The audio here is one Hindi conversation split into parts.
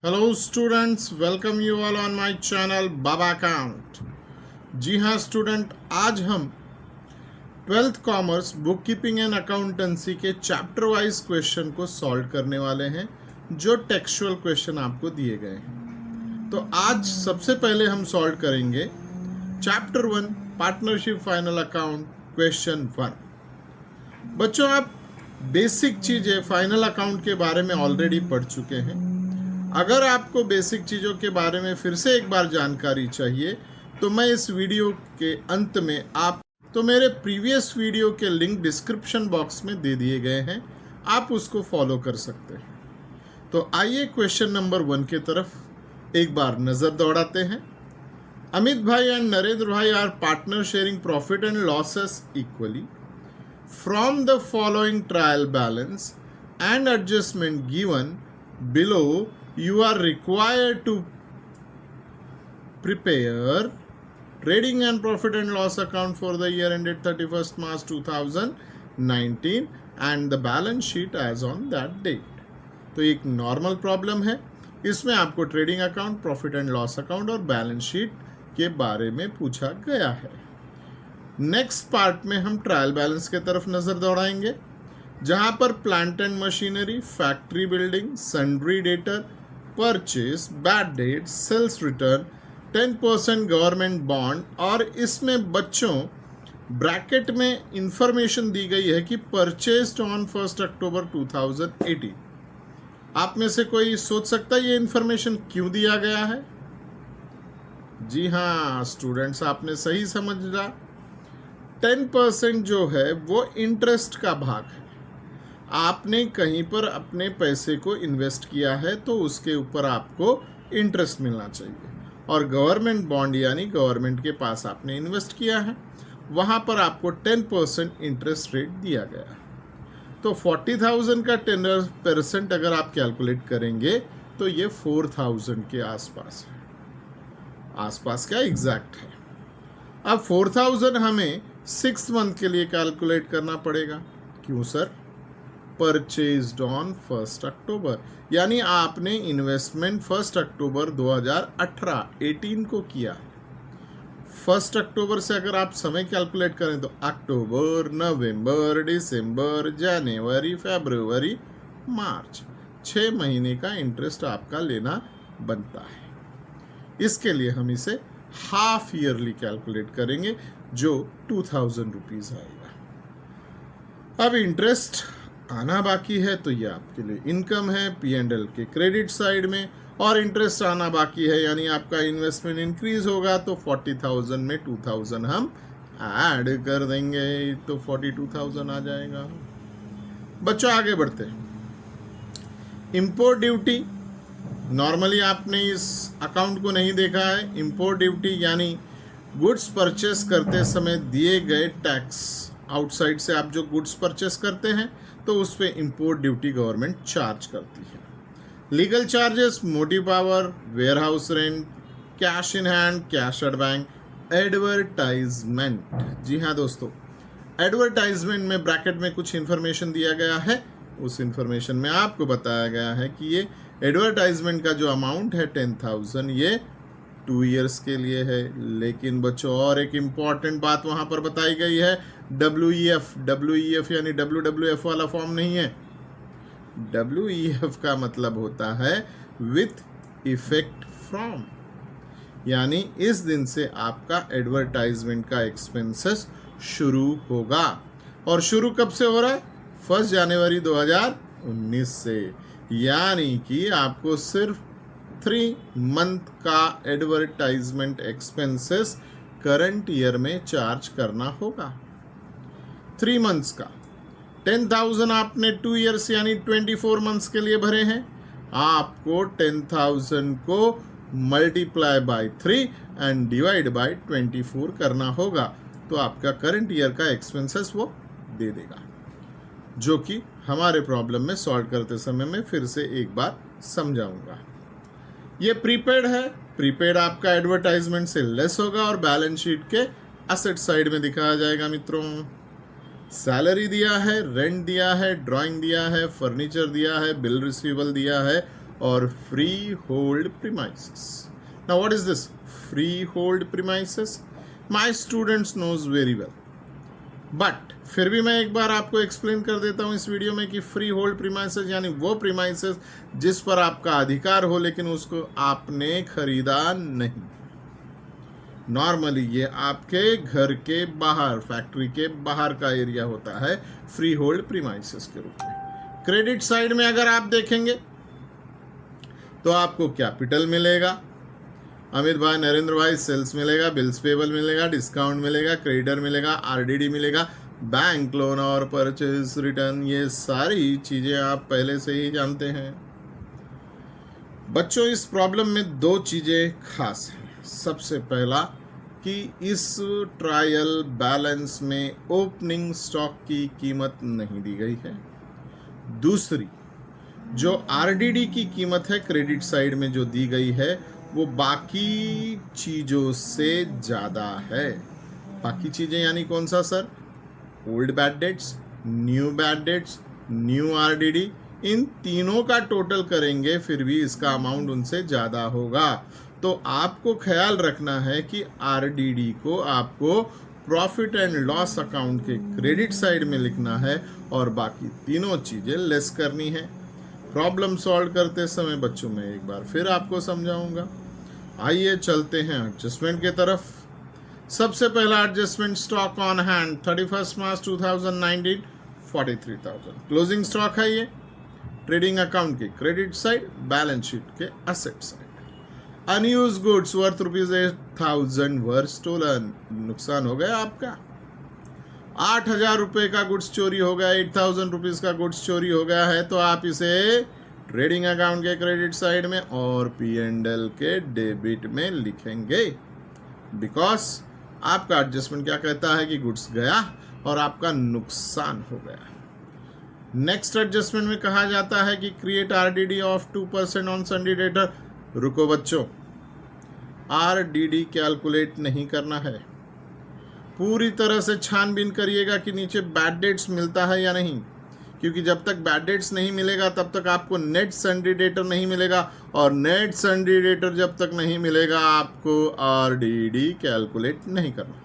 Hello students, welcome you all on my channel Baba account. जी हाँ स्टूडेंट, आज हम 12th commerce bookkeeping and accountancy के चैप्टर वाइज क्वेश्चन को सॉल्व करने वाले हैं, जो टेक्सचुअल क्वेश्चन आपको दिए गए हैं। तो आज सबसे पहले हम सॉल्व करेंगे chapter 1 partnership final account question 1। बच्चों, आप बेसिक चीज़ें फाइनल अकाउंट के बारे में ऑलरेडी पढ़ चुके हैं। अगर आपको बेसिक चीज़ों के बारे में फिर से एक बार जानकारी चाहिए तो मैं इस वीडियो के अंत में मेरे प्रीवियस वीडियो के लिंक डिस्क्रिप्शन बॉक्स में दे दिए गए हैं, आप उसको फॉलो कर सकते हैं। तो आइए क्वेश्चन नंबर 1 के तरफ एक बार नज़र दौड़ाते हैं। अमित भाई and Narendra Bhai are partner sharing profit and losses equally from the following trial balance and adjustment given below. You are required to prepare trading and profit and loss account for the year ended 31st March 2019 and the balance sheet as on that date. तो एक नॉर्मल प्रॉब्लम है, इसमें आपको trading account, profit and loss account और बैलेंस शीट के बारे में पूछा गया है। नेक्स्ट पार्ट में हम ट्रायल बैलेंस के तरफ नजर दौड़ाएंगे, जहां पर plant and machinery, factory building, sundry debtor, purchase, bad debt, sales return, 10% government bond, और इसमें बच्चों ब्रैकेट में इंफॉर्मेशन दी गई है कि परचेज्ड ऑन 1 अक्टूबर 2018। आप में से कोई सोच सकता है ये इंफॉर्मेशन क्यों दिया गया है? जी हाँ स्टूडेंट्स, आपने सही समझा। 10% जो है वो इंटरेस्ट का भाग है। आपने कहीं पर अपने पैसे को इन्वेस्ट किया है तो उसके ऊपर आपको इंटरेस्ट मिलना चाहिए, और गवर्नमेंट बॉन्ड यानी गवर्नमेंट के पास आपने इन्वेस्ट किया है, वहाँ पर आपको 10% इंटरेस्ट रेट दिया गया। तो 40,000 का 10% अगर आप कैलकुलेट करेंगे तो ये 4,000 के आसपास है। आसपास क्या, एग्जैक्ट है। अब 4,000 हमें 6 मंथ के लिए कैलकुलेट करना पड़ेगा। क्यों सर? परचेज्ड ऑन 1 अक्टूबर, यानी आपने इन्वेस्टमेंट 1 अक्टूबर 2018 को किया। 1 अक्टूबर से अगर आप समय कैलकुलेट करें तो अक्टूबर, नवंबर, दिसंबर, जनवरी, फरवरी, मार्च, 6 महीने का इंटरेस्ट आपका लेना बनता है। इसके लिए हम इसे हाफ ईयरली कैलकुलेट करेंगे, जो 2,000 रुपीज़ आएगा। अब इंटरेस्ट आना बाकी है तो ये आपके लिए इनकम है P&L के क्रेडिट साइड में, और इंटरेस्ट आना बाकी है यानी आपका इन्वेस्टमेंट इंक्रीज होगा, तो 40,000 में 2,000 हम ऐड कर देंगे तो 42,000 आ जाएगा। बच्चों आगे बढ़ते हैं। इंपोर्ट ड्यूटी, नॉर्मली आपने इस अकाउंट को नहीं देखा है। इंपोर्ट ड्यूटी यानी गुड्स परचेस करते समय दिए गए टैक्स, आउटसाइड से आप जो गुड्स परचेस करते हैं तो उस पर इंपोर्ट ड्यूटी गवर्नमेंट चार्ज करती है। Legal charges, motive power, warehouse rent, cash in hand, cash at bank, advertisement. जी हाँ दोस्तों, एडवर्टाइजमेंट में ब्रैकेट में कुछ इंफॉर्मेशन दिया गया है। उस इंफॉर्मेशन में आपको बताया गया है कि ये एडवर्टाइजमेंट का जो अमाउंट है 10,000, ये 2 इयर्स के लिए है। लेकिन बच्चों और एक इम्पॉर्टेंट बात वहाँ पर बताई गई है, WEF यानी WWF वाला फॉर्म नहीं है। WEF का मतलब होता है विथ इफेक्ट फ्रॉम, यानी इस दिन से आपका एडवर्टाइजमेंट का एक्सपेंसेस शुरू होगा। और शुरू कब से हो रहा है? 1 जनवरी 2019 से, यानी कि आपको सिर्फ 3 मंथ का एडवर्टाइजमेंट एक्सपेंसेस करंट ईयर में चार्ज करना होगा। 3 मंथ्स का 10,000 आपने 2 इयर्स यानी 24 मंथ्स के लिए भरे हैं। आपको 10,000 को multiply by 3 and divide by 24 करना होगा, तो आपका करंट ईयर का एक्सपेंसेस वो दे देगा, जो कि हमारे प्रॉब्लम में सॉल्व करते समय में फिर से एक बार समझाऊंगा। ये प्रीपेड है। प्रीपेड आपका एडवर्टाइजमेंट से लेस होगा और बैलेंस शीट के एसेट साइड में दिखाया जाएगा। मित्रों, सैलरी दिया है, रेंट दिया है, ड्राइंग दिया है, फर्नीचर दिया है, बिल रिसीवेबल दिया है, और freehold premises. Now what is this freehold premises? My students knows very well, but फिर भी मैं एक बार आपको एक्सप्लेन कर देता हूं इस वीडियो में कि फ्री होल्ड प्रीमाइसेस यानी वो प्रीमाइसेस जिस पर आपका अधिकार हो लेकिन उसको आपने खरीदा नहीं. नॉर्मली ये आपके घर के बाहर, फैक्ट्री के बाहर का एरिया होता है फ्री होल्ड प्रीमाइसेस के रूप में. क्रेडिट साइड में अगर आप देखेंगे तो आपको कैपिटल मिलेगा, अमित भाई, नरेंद्र भाई, सेल्स मिलेगा, बिल्स पेबल मिलेगा, डिस्काउंट मिलेगा, क्रेडिटर मिलेगा, आरडीडी मिलेगा, बैंक लोन और परचेज रिटर्न. ये सारी चीजें आप पहले से ही जानते हैं. बच्चों इस प्रॉब्लम में दो चीजें खास हैं. सबसे पहला कि इस ट्रायल बैलेंस में ओपनिंग स्टॉक की कीमत नहीं दी गई है. दूसरी, जो आरडीडी की कीमत है क्रेडिट साइड में जो दी गई है वो बाकी चीजों से ज्यादा है. बाकी चीजें यानी कौन सा sir? Old bad debts, new bad debts, new RDD, इन तीनों का टोटल करेंगे फिर भी इसका अमाउंट उनसे ज्यादा होगा. तो आपको ख्याल रखना है कि आरडीडी को आपको प्रॉफिट एंड लॉस अकाउंट के क्रेडिट साइड में लिखना है और बाकी तीनों चीजें लेस करनी है. प्रॉब्लम सॉल्व करते समय बच्चों में एक बार फिर आपको समझाऊंगा. आइए चलते हैं एडजस्टमेंट की तरफ. सबसे पहला adjustment, stock on hand 31 March 2019 43,000. Closing stock है ये ट्रेडिंग अकाउंट के क्रेडिट साइड, बैलेंस शीट के asset side. Unused goods worth ₹8,000 वर स्टोलन. नुकसान हो गया आपका. 8,000 रुपये का गुड्स चोरी हो गया, 8,000 रुपीज का गुड्स चोरी हो गया है तो आप इसे ट्रेडिंग अकाउंट के क्रेडिट साइड में और P&L के डेबिट में लिखेंगे. बिकॉज आपका एडजस्टमेंट क्या कहता है कि गुड्स गया और आपका नुकसान हो गया. नेक्स्ट एडजस्टमेंट में कहा जाता है कि create RDD of 2% on Sunday debtor. रुको बच्चों, आरडीडी कैलकुलेट नहीं करना है. पूरी तरह से छानबीन करिएगा कि नीचे बैड डेट्स मिलता है या नहीं, क्योंकि जब तक बैड डेट्स नहीं मिलेगा तब तक आपको नेट सन्डे डेटर नहीं मिलेगा और नेट सन्डे डेटर जब तक नहीं मिलेगा आपको आरडीडी कैलकुलेट नहीं करना.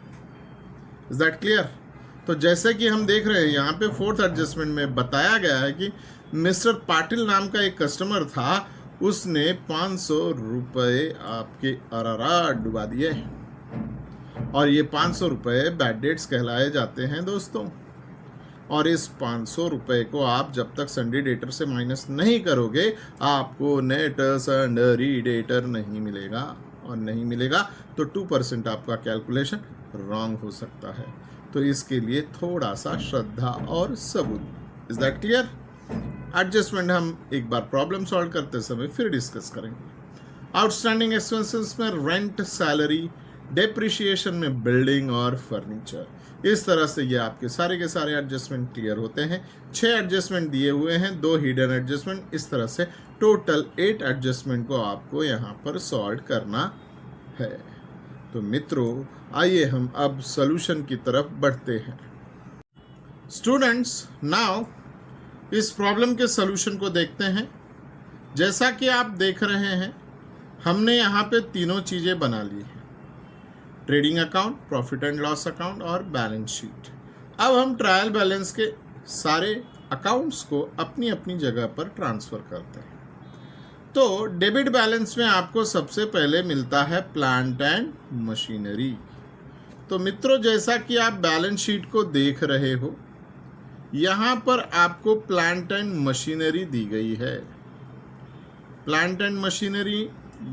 Is that clear? तो जैसे कि हम देख रहे हैं यहाँ पे फोर्थ एडजस्टमेंट में बताया गया है कि मिस्टर पाटिल नाम का एक कस्टमर था, उसने 500 रुपये आपके अरारा डुबा दिए और ये 500 रुपये बैड डेट्स कहलाए जाते हैं दोस्तों. और इस 500 रुपये को आप जब तक सन्डे डेटर से माइनस नहीं करोगे आपको नेट सन्डे डेटर नहीं मिलेगा और नहीं मिलेगा तो 2% आपका कैलकुलेशन रॉन्ग हो सकता है. तो इसके लिए थोड़ा सा श्रद्धा और सबूत. Is that clear? एडजस्टमेंट हम एक बार प्रॉब्लम सॉल्व करते समय फिर डिस्कस करेंगे. आउटस्टैंडिंग एक्सपेंसेस में रेंट, सैलरी, डेप्रिशिएशन में बिल्डिंग और फर्नीचर. इस तरह से ये आपके सारे के सारे एडजस्टमेंट क्लियर होते हैं. 6 एडजस्टमेंट दिए हुए हैं, 2 हिडन एडजस्टमेंट. इस तरह से टोटल 8 एडजस्टमेंट को आपको यहाँ पर सॉल्व करना है. तो मित्रों आइए हम अब सॉल्यूशन की तरफ बढ़ते हैं. स्टूडेंट्स, नाउ इस प्रॉब्लम के सॉल्यूशन को देखते हैं. जैसा कि आप देख रहे हैं हमने यहाँ पे तीनों चीज़ें बना ली हैं, trading account, profit and loss account और बैलेंस शीट. अब हम ट्रायल बैलेंस के सारे अकाउंट्स को अपनी अपनी जगह पर ट्रांसफ़र करते हैं. तो डेबिट बैलेंस में आपको सबसे पहले मिलता है प्लांट एंड मशीनरी. तो मित्रों जैसा कि आप बैलेंस शीट को देख रहे हो यहाँ पर आपको प्लांट एंड मशीनरी दी गई है. प्लांट एंड मशीनरी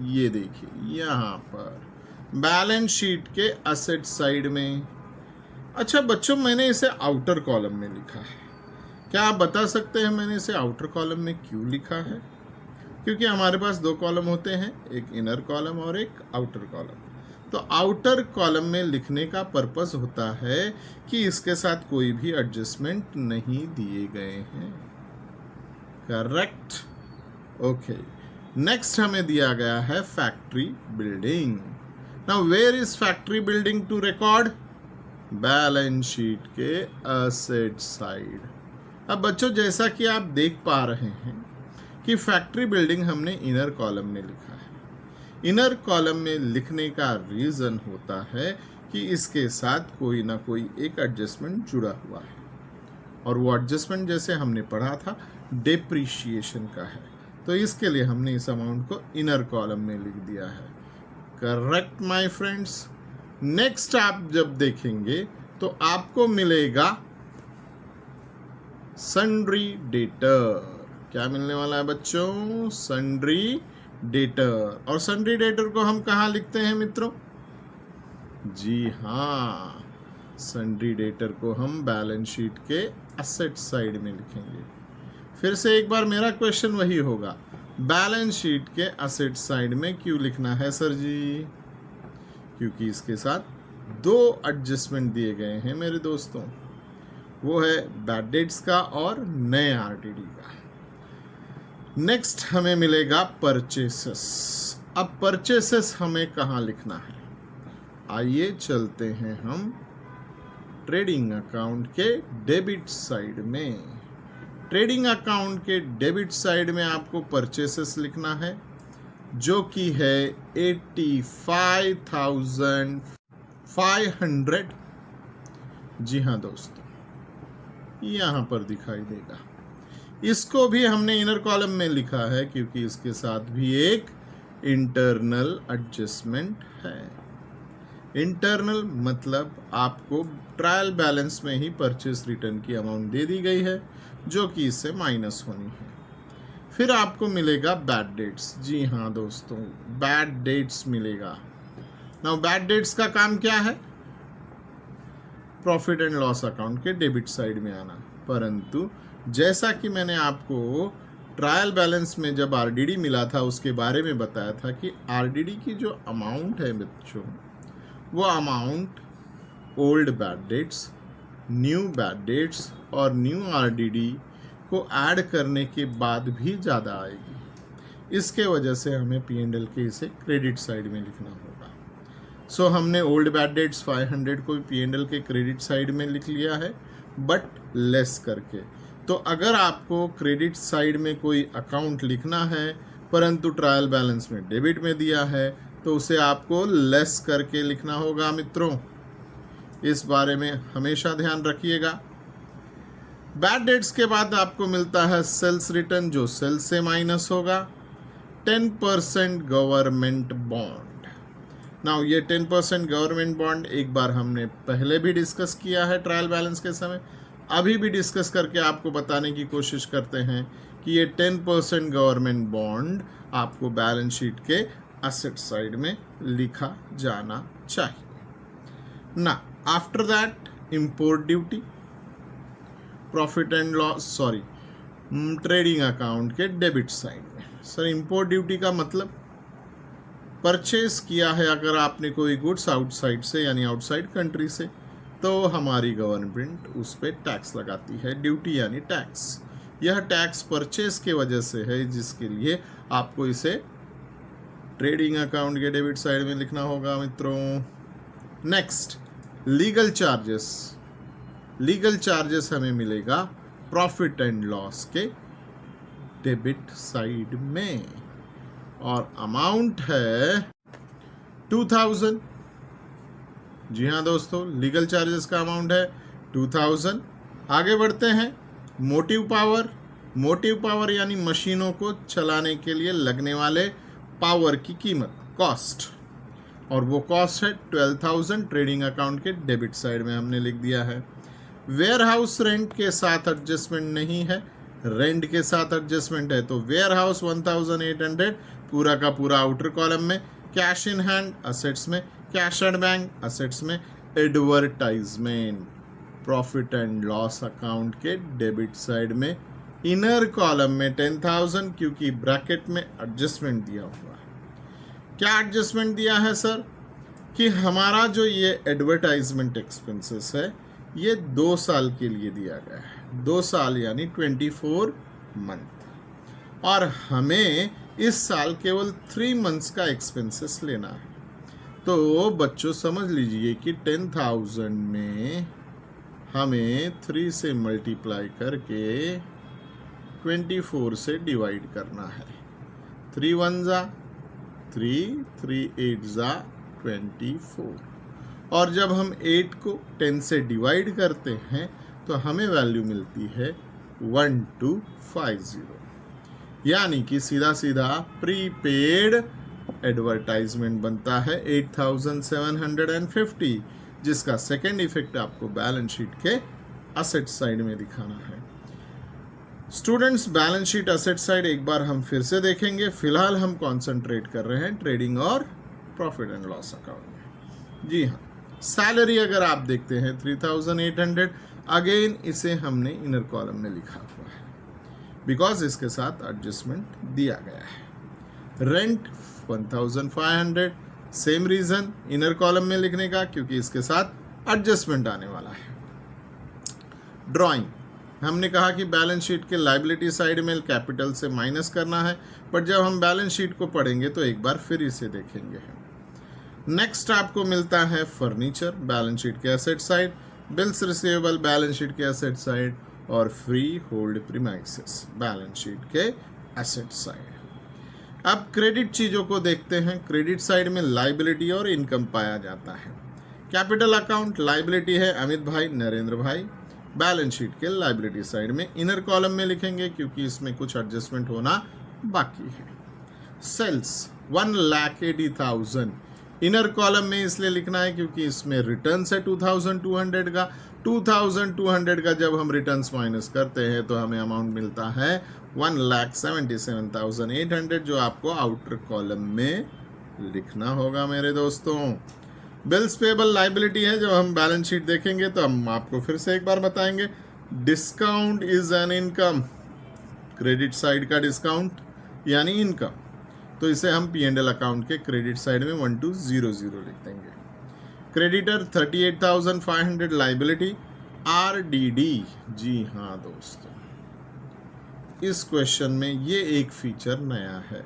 ये देखिए यहाँ पर बैलेंस शीट के असेट साइड में. अच्छा बच्चों, मैंने इसे आउटर कॉलम में लिखा है. क्या आप बता सकते हैं मैंने इसे आउटर कॉलम में क्यों लिखा है? क्योंकि हमारे पास 2 कॉलम होते हैं, एक इनर कॉलम और एक आउटर कॉलम. तो आउटर कॉलम में लिखने का पर्पस होता है कि इसके साथ कोई भी एडजस्टमेंट नहीं दिए गए हैं. करेक्ट? ओके. नेक्स्ट हमें दिया गया है factory building. Now where is factory building to record? Balance sheet के एसेट साइड. अब बच्चों जैसा कि आप देख पा रहे हैं कि फैक्ट्री बिल्डिंग हमने इनर कॉलम में लिखा है। इनर कॉलम में लिखने का रीज़न होता है कि इसके साथ कोई ना कोई एक एडजस्टमेंट जुड़ा हुआ है, और वो एडजस्टमेंट जैसे हमने पढ़ा था डेप्रीशिएशन का है, तो इसके लिए हमने इस अमाउंट को इनर कॉलम में लिख दिया है। Correct my friends. नेक्स्ट आप जब देखेंगे तो आपको मिलेगा सन्ड्री डेटर। क्या मिलने वाला है बच्चों? Sundry debtor. और सन्ड्री डेटर को हम कहाँ लिखते हैं मित्रों? जी हाँ, सन्ड्री डेटर को हम बैलेंस शीट के एसेट साइड में लिखेंगे। फिर से एक बार मेरा क्वेश्चन वही होगा, बैलेंस शीट के एसेट साइड में क्यों लिखना है सर जी? क्योंकि इसके साथ दो एडजस्टमेंट दिए गए हैं मेरे दोस्तों, वो है बैड डेट्स का और नए आरटीडी का। नेक्स्ट हमें मिलेगा परचेसेस। अब परचेसेस हमें कहाँ लिखना है? आइए चलते हैं हम ट्रेडिंग अकाउंट के डेबिट साइड में। ट्रेडिंग अकाउंट के डेबिट साइड में आपको परचेसेस लिखना है, जो कि है 85,500। जी हाँ दोस्तों, यहाँ पर दिखाई देगा। इसको भी हमने इनर कॉलम में लिखा है क्योंकि इसके साथ भी एक इंटरनल एडजस्टमेंट है। इंटरनल मतलब आपको ट्रायल बैलेंस में ही परचेस रिटर्न की अमाउंट दे दी गई है, जो कि इससे माइनस होनी है। फिर आपको मिलेगा बैड डेट्स। जी हाँ दोस्तों, बैड डेट्स मिलेगा। नाउ बैड डेट्स का काम क्या है? प्रॉफिट एंड लॉस अकाउंट के डेबिट साइड में आना। परंतु जैसा कि मैंने आपको ट्रायल बैलेंस में जब आरडीडी मिला था उसके बारे में बताया था कि आरडीडी की जो अमाउंट है बच्चों, वो amount old bad debts, new bad dates और न्यू आरडीडी को ऐड करने के बाद भी ज़्यादा आएगी। इसके वजह से हमें पी&एल के इसे क्रेडिट साइड में लिखना होगा। सो हमने ओल्ड बैड डेट्स 500 को पी&एल के क्रेडिट साइड में लिख लिया है, बट लेस करके। तो अगर आपको क्रेडिट साइड में कोई अकाउंट लिखना है परंतु ट्रायल बैलेंस में डेबिट में दिया है, तो उसे आपको लेस करके लिखना होगा मित्रों। इस बारे में हमेशा ध्यान रखिएगा। बैड डेट्स के बाद आपको मिलता है सेल्स रिटर्न, जो सेल्स से माइनस होगा। 10% गवर्नमेंट बॉन्ड। नाउ ये 10% गवर्नमेंट बॉन्ड एक बार हमने पहले भी डिस्कस किया है ट्रायल बैलेंस के समय, अभी भी डिस्कस करके आपको बताने की कोशिश करते हैं कि ये 10% गवर्नमेंट बॉन्ड आपको बैलेंस शीट के एसेट साइड में लिखा जाना चाहिए ना। After that import duty, profit and loss trading account के डेबिट साइड में। सर इंपोर्ट ड्यूटी का मतलब परचेस किया है अगर आपने कोई गुड्स आउटसाइड से यानी आउटसाइड कंट्री से, तो हमारी गवर्नमेंट उस पर टैक्स लगाती है। ड्यूटी यानी टैक्स। यह टैक्स परचेस के वजह से है, जिसके लिए आपको इसे ट्रेडिंग अकाउंट के डेबिट साइड में लिखना होगा मित्रों। Next legal charges. Legal charges हमें मिलेगा प्रॉफिट एंड लॉस के डेबिट साइड में, और अमाउंट है 2000। जी हाँ दोस्तों, लीगल चार्जेस का अमाउंट है 2000। आगे बढ़ते हैं। Motive power. मोटिव पावर यानी मशीनों को चलाने के लिए लगने वाले पावर की कीमत, कॉस्ट, और वो कॉस्ट है 12,000। ट्रेडिंग अकाउंट के डेबिट साइड में हमने लिख दिया है। वेयर हाउस रेंट के साथ एडजस्टमेंट नहीं है, रेंट के साथ एडजस्टमेंट है, तो वेयर हाउस 1800 पूरा का पूरा आउटर कॉलम में। कैश इन हैंड असेट्स में, कैश एट बैंक असेट्स में। Advertisement profit and loss account के डेबिट साइड में इनर कॉलम में 10,000, क्योंकि ब्रैकेट में एडजस्टमेंट दिया हुआ है। क्या एडजस्टमेंट दिया है सर? कि हमारा जो ये एडवर्टाइजमेंट एक्सपेंसेस है ये 2 साल के लिए दिया गया है। 2 साल यानी 24 मंथ, और हमें इस साल केवल 3 मंथ्स का एक्सपेंसेस लेना है। तो बच्चों समझ लीजिए कि 10,000 में हमें 3 से मल्टीप्लाई करके 24 से डिवाइड करना है। 3 1 जा 3, 3 8 जा 24। और जब हम 8 को 10 से डिवाइड करते हैं तो हमें वैल्यू मिलती है 1250, यानी कि सीधा सीधा प्रीपेड एडवर्टाइजमेंट बनता है 8750, जिसका सेकेंड इफेक्ट आपको बैलेंस शीट के असेट साइड में दिखाना है। Students, balance sheet asset side एक बार हम फिर से देखेंगे। फिलहाल हम कंसंट्रेट कर रहे हैं ट्रेडिंग और प्रॉफिट एंड लॉस अकाउंट में। जी हाँ, सैलरी अगर आप देखते हैं 3800, अगेन इसे हमने इनर कॉलम में लिखा हुआ है बिकॉज इसके साथ एडजस्टमेंट दिया गया है। Rent 1500, same reason inner column में लिखने का क्योंकि इसके साथ एडजस्टमेंट आने वाला है। ड्राइंग, हमने कहा कि बैलेंस शीट के लायबिलिटी साइड में कैपिटल से माइनस करना है, बट जब हम बैलेंस शीट को पढ़ेंगे तो एक बार फिर इसे देखेंगे। नेक्स्ट आपको मिलता है फर्नीचर बैलेंस शीट के asset side, bills receivable balance sheet के एसेट साइड, और freehold premises balance sheet के एसेट साइड। अब क्रेडिट चीज़ों को देखते हैं। क्रेडिट साइड में लायबिलिटी और इनकम पाया जाता है। कैपिटल अकाउंट लायबिलिटी है अमित भाई, नरेंद्र भाई। बैलेंस शीट के लायबिलिटी साइड में इनर कॉलम में लिखेंगे क्योंकि इसमें कुछ एडजस्टमेंट होना बाकी है। सेल्स 1,80,000 इनर कॉलम में इसलिए लिखना है क्योंकि इसमें रिटर्न्स है 2200 का। 2200 का जब हम रिटर्न्स माइनस करते हैं तो हमें अमाउंट मिलता है 1,77,800, जो आपको आउटर कॉलम में लिखना होगा मेरे दोस्तों। बिल्स पेबल लायबिलिटी है। जब हम बैलेंस शीट देखेंगे तो हम आपको फिर से एक बार बताएंगे, discount is an income. Credit side का डिस्काउंट यानी इनकम, तो इसे हम P&L अकाउंट के क्रेडिट साइड में 1200 लिख देंगे। Creditor 38,500 liability. RDD, जी हाँ दोस्तों, इस क्वेश्चन में ये एक फीचर नया है।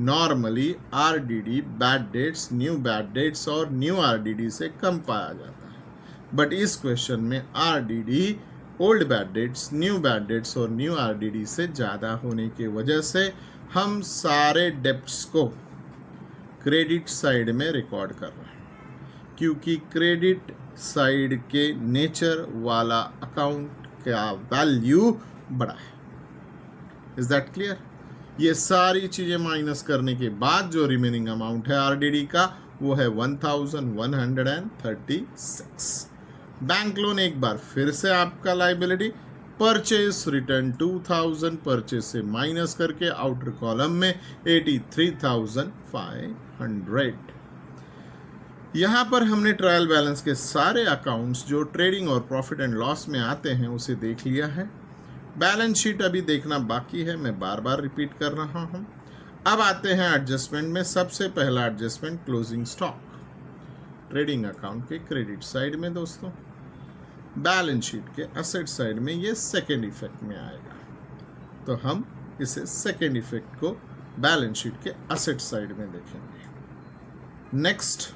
Normally RDD bad debts, new bad dates और न्यू RDD से कम पाया जाता है, बट इस क्वेश्चन में RDD old bad debts, new bad dates और न्यू RDD से ज़्यादा होने की वजह से हम सारे डेप्ट्स को क्रेडिट साइड में रिकॉर्ड कर रहे हैं, क्योंकि क्रेडिट साइड के नेचर वाला अकाउंट का वैल्यू बड़ा है। Is that clear? ये सारी चीज़ें माइनस करने के बाद जो रिमेनिंग अमाउंट है RDD का वो है 1136। बैंक लोन एक बार फिर से आपका लायबिलिटी। परचेस रिटर्न 2000, परचेस से माइनस करके आउटर कॉलम में 83,500। यहाँ पर हमने ट्रायल बैलेंस के सारे अकाउंट्स जो ट्रेडिंग और प्रॉफिट एंड लॉस में आते हैं उसे देख लिया है। बैलेंस शीट अभी देखना बाकी है, मैं बार बार रिपीट कर रहा हूँ। अब आते हैं एडजस्टमेंट में। सबसे पहला adjustment closing stock trading account के क्रेडिट साइड में दोस्तों। बैलेंस शीट के एसेट साइड में ये सेकेंड इफेक्ट में आएगा, तो हम इसे सेकेंड इफेक्ट को बैलेंस शीट के एसेट साइड में देखेंगे। नेक्स्ट,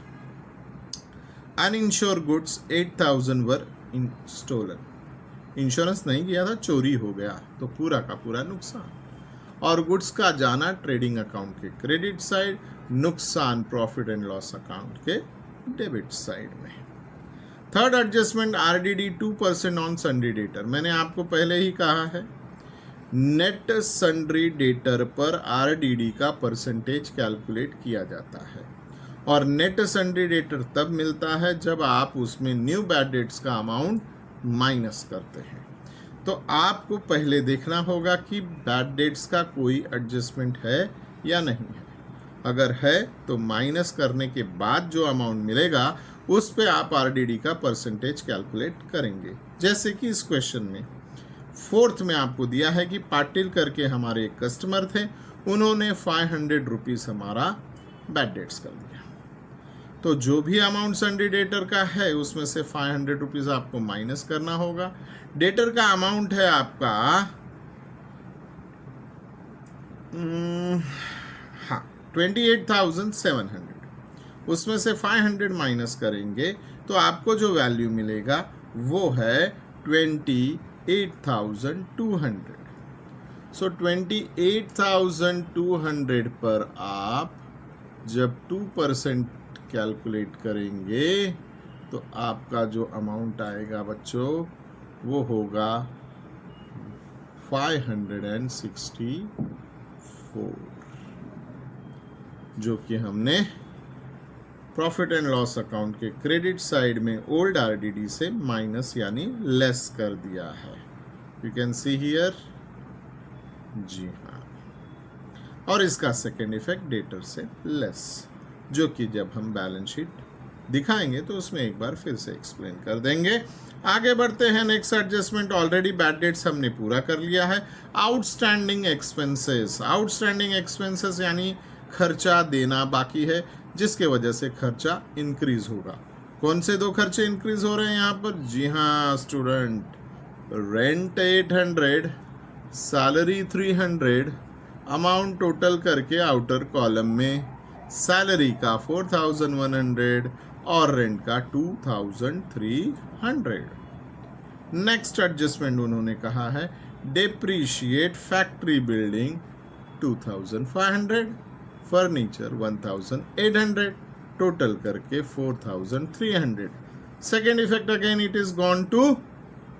अनइंश्योर गुड्स 8,000 वर इन स्टोलन। इंश्योरेंस नहीं किया था, चोरी हो गया, तो पूरा का पूरा नुकसान। और गुड्स का जाना ट्रेडिंग अकाउंट के क्रेडिट साइड, नुकसान प्रॉफिट एंड लॉस अकाउंट के डेबिट साइड में। Third adjustment RDD 2% on sundry debtor. मैंने आपको पहले ही कहा है, नेट सन्ड्री डेटर पर RDD का परसेंटेज कैलकुलेट किया जाता है, और नेट सन्ड्री डेटर तब मिलता है जब आप उसमें न्यू बैड डेट्स का अमाउंट माइनस करते हैं। तो आपको पहले देखना होगा कि बैड डेट्स का कोई एडजस्टमेंट है या नहीं है। अगर है तो माइनस करने के बाद जो अमाउंट मिलेगा उस पे आप RDD का परसेंटेज कैलकुलेट करेंगे। जैसे कि इस क्वेश्चन में फोर्थ में आपको दिया है कि पाटिल करके हमारे एक कस्टमर थे, उन्होंने 500 रुपीज़ हमारा बैड डेट्स कर दिया। तो जो भी अमाउंट सन्ड्री डेटर का है उसमें से 500 रुपीज़ आपको माइनस करना होगा। डेटर का अमाउंट है आपका 28,700, उसमें से 500 माइनस करेंगे तो आपको जो वैल्यू मिलेगा वो है 28,200। सो 28,200 पर आप जब 2% कैलकुलेट करेंगे तो आपका जो अमाउंट आएगा बच्चों वो होगा 564, जो कि हमने प्रॉफिट एंड लॉस अकाउंट के क्रेडिट साइड में ओल्ड आरडीडी से माइनस यानी लेस कर दिया है। यू कैन सी हियर, जी हाँ। और इसका सेकेंड इफेक्ट डेटर से लेस, जो कि जब हम बैलेंस शीट दिखाएंगे तो उसमें एक बार फिर से एक्सप्लेन कर देंगे। आगे बढ़ते हैं। Next adjustment, already bad debts हमने पूरा कर लिया है। आउटस्टैंडिंग एक्सपेंसेस, आउटस्टैंडिंग एक्सपेंसेस यानी खर्चा देना बाकी है, जिसके वजह से खर्चा इंक्रीज होगा। कौन से दो खर्चे इंक्रीज हो रहे हैं यहाँ पर? जी हाँ student, rent 800, salary 300, amount total करके आउटर कॉलम में सैलरी का 4100 और रेंट का 2300। नेक्स्ट एडजस्टमेंट उन्होंने कहा है depreciate factory building 2500, furniture 1800, total करके 4300। Second effect again it is gone to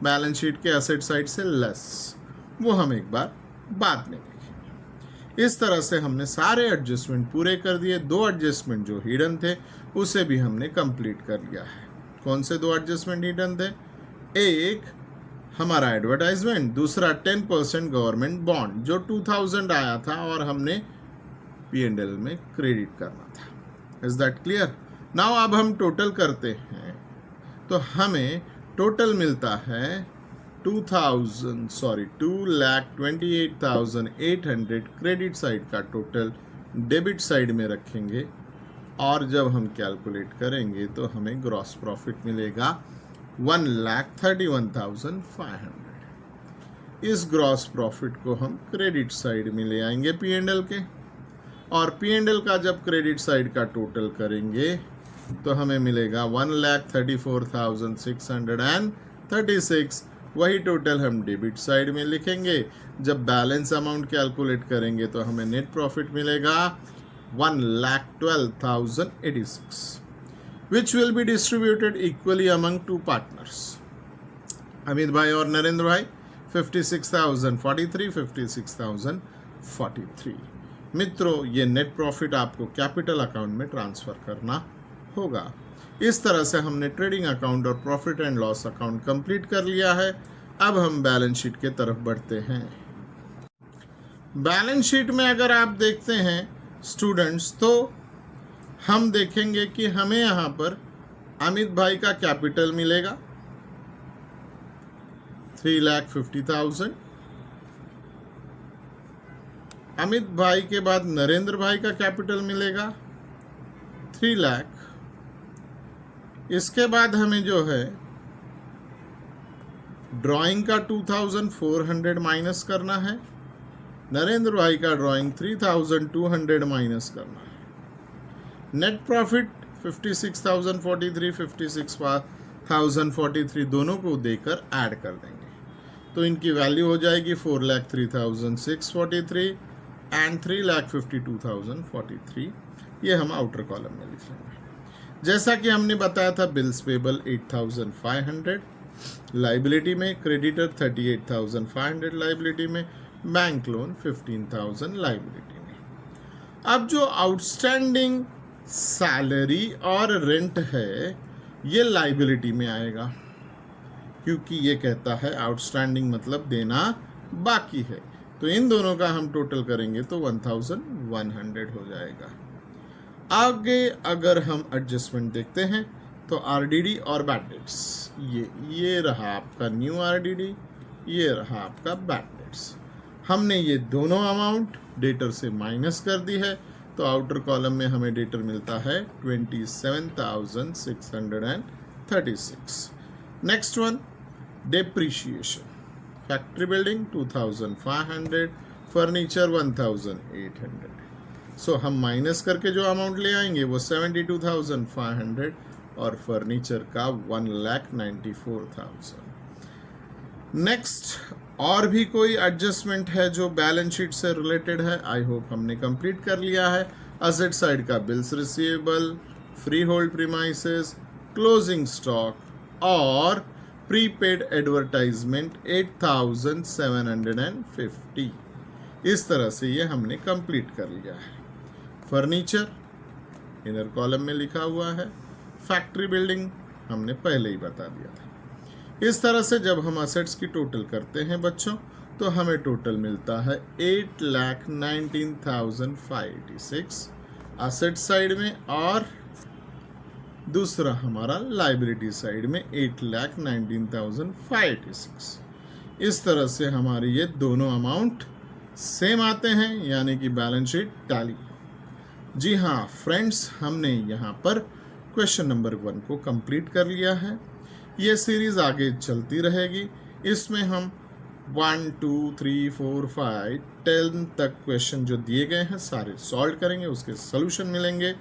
balance sheet के एसेट साइड से लेस, वो हम एक बार बाद में देखेंगे। इस तरह से हमने सारे एडजस्टमेंट पूरे कर दिए। दो एडजस्टमेंट जो हिडन थे उसे भी हमने कंप्लीट कर लिया है। कौन से दो एडजस्टमेंट हिडन थे? एक हमारा एडवर्टाइजमेंट, दूसरा 10% गवर्नमेंट बॉन्ड जो 2000 आया था और हमने P&L में क्रेडिट करना था। Is that clear? नाउ अब हम टोटल करते हैं तो हमें टोटल मिलता है 2,28,800 क्रेडिट साइड का टोटल डेबिट साइड में रखेंगे, और जब हम कैलकुलेट करेंगे तो हमें ग्रॉस प्रॉफिट मिलेगा 1,31,500। इस ग्रॉस प्रॉफिट को हम क्रेडिट साइड में ले आएंगे P&L के, और P&L का जब क्रेडिट साइड का टोटल करेंगे तो हमें मिलेगा 1,34,636। वही टोटल हम डेबिट साइड में लिखेंगे। जब बैलेंस अमाउंट कैलकुलेट करेंगे तो हमें नेट प्रॉफिट मिलेगा 1,12,086, which will be distributed equally among two partners, Amit भाई और नरेंद्र भाई। 56,043, 56,043। मित्रों, ये नेट प्रॉफिट आपको कैपिटल अकाउंट में ट्रांसफर करना होगा। इस तरह से हमने ट्रेडिंग अकाउंट और profit and loss account complete कर लिया है। अब हम बैलेंस शीट के तरफ बढ़ते हैं। बैलेंस शीट में अगर आप देखते हैं स्टूडेंट्स, तो हम देखेंगे कि हमें यहाँ पर अमित भाई का कैपिटल मिलेगा 3,50,000। अमित भाई के बाद नरेंद्र भाई का कैपिटल मिलेगा 3 लाख। इसके बाद हमें जो है ड्राइंग का 2,400 माइनस करना है, नरेंद्र भाई का ड्राइंग 3,200 माइनस करना है। नेट प्रॉफिट 56,043, 56,043 दोनों को देकर ऐड कर देंगे तो इनकी वैल्यू हो जाएगी 4,03,643 एंड 3,52,043। ये हम आउटर कॉलम में लिख लेंगे। जैसा कि हमने बताया था, बिल्स पेबल 8,500 लाइबिलिटी में, क्रेडिटर 38,500 लाइबिलिटी में, बैंक लोन 15,000 लाइबिलिटी में। अब जो आउटस्टैंडिंग सैलरी और रेंट है ये लाइबिलिटी में आएगा, क्योंकि ये कहता है आउटस्टैंडिंग मतलब देना बाकी है। तो इन दोनों का हम टोटल करेंगे तो 1,100 हो जाएगा। आगे अगर हम एडजस्टमेंट देखते हैं तो आरडीडी और बैड डेट्स, ये रहा आपका न्यू आरडीडी, ये रहा आपका बैड डेट्स। हमने ये दोनों अमाउंट डेटर से माइनस कर दी है, तो आउटर कॉलम में हमें डेटर मिलता है 27,636। Next one, depreciation, factory building 2,500, furniture 1,800। सो हम माइनस करके जो अमाउंट ले आएंगे वो 72,500 और फर्नीचर का 1,94,000। नेक्स्ट, और भी कोई एडजस्टमेंट है जो बैलेंस शीट से रिलेटेड है? आई होप हमने कंप्लीट कर लिया है। असेट साइड का bills receivable, free hold premises, closing stock और प्रीपेड एडवर्टाइजमेंट 8750। इस तरह से ये हमने कंप्लीट कर लिया है। फर्नीचर इनर कॉलम में लिखा हुआ है, फैक्ट्री बिल्डिंग हमने पहले ही बता दिया था। इस तरह से जब हम असेट्स की टोटल करते हैं बच्चों, तो हमें टोटल मिलता है 8,19,586 असेट साइड में, और दूसरा हमारा लाइबिलिटी साइड में 8,19,586। इस तरह से हमारे ये दोनों अमाउंट सेम आते हैं, यानी कि बैलेंस शीट टैली। जी हाँ फ्रेंड्स, हमने यहाँ पर क्वेश्चन नंबर 1 को कंप्लीट कर लिया है। ये सीरीज आगे चलती रहेगी। इसमें हम 1, 2, 3, 4, 5, 10 तक क्वेश्चन जो दिए गए हैं सारे सॉल्व करेंगे, उसके सॉल्यूशन मिलेंगे।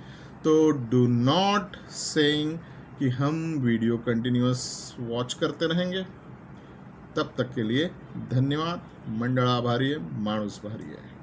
तो डू नॉट सेइंग कि हम वीडियो कंटिन्यूअस वॉच करते रहेंगे। तब तक के लिए धन्यवाद। मंडळाभारी माणूस भारी है।